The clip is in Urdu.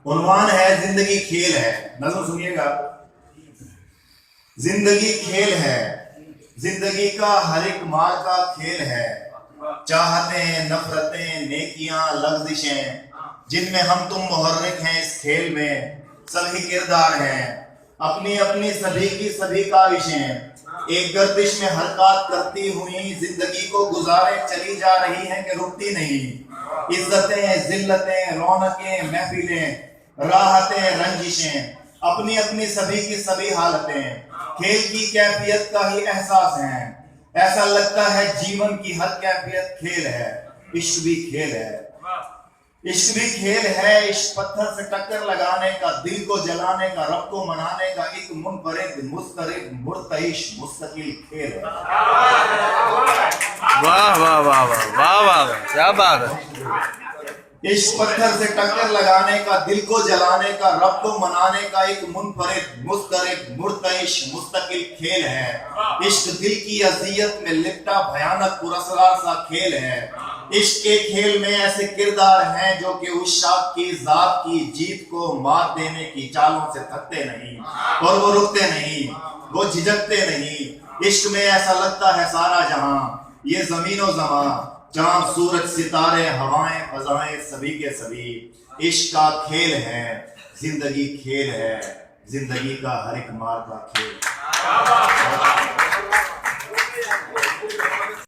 عنوان ہے زندگی کھیل ہے. نظم سنیے گا. زندگی کھیل ہے، زندگی کا ہر ایک مار کا کھیل ہے. چاہتیں، نفرتیں، نیکیاں، لغزشیں، جن میں ہم تم محرک ہیں اس کھیل میں. سبھی کردار ہیں، اپنی اپنی سبھی کی سبھی کاوشیں. ایک گردش میں حرکات کرتی ہوئی زندگی کو گزارے چلی جا رہی ہیں کہ رکتی نہیں. عزتیں، ذلتیں، رونقیں، محفلیں، راحتیں، رنجشیں، اپنی اپنی سبھی کی سبھی حالتیں کھیل کی کیفیت کا ہی احساس ہیں. ایسا لگتا ہے جیون کی ہر کیفیت کھیل ہے. عشق بھی کھیل ہے، عشق بھی کھیل ہے. عشق پتھر سے ٹکر لگانے کا، دل کو جلانے کا، رب کو منانے کا ایک منفرد، مضطرب، مرتعش، مستقل کھیل ہے. واہ واہ واہ واہ واہ واہ، کیا بات ہے. عشق پتھر سے ٹکر لگانے کا، دل کو جلانے کا، رب کو منانے کا ایک منفرد، مضطرب، مرتعش، مستقل کھیل ہے. عشق دل کی اذیت میں لپٹا بھیانک پراسرار سا کھیل ہے. عشق کے کھیل میں ایسے کردار ہیں جو کہ عشاق کی ذات کی جیت کو مات دینے کی چالوں سے تھکتے نہیں اور وہ رکتے نہیں، وہ جھجکتے نہیں. عشق میں ایسا لگتا ہے سارا جہاں، یہ زمین و زمان، چاند، سورج، ستارے، ہوائیں، فضائیں، سبھی کے سبھی. عشق کا کھیل ہے، زندگی کھیل ہے، زندگی کا ہر ایک مار کا کھیل.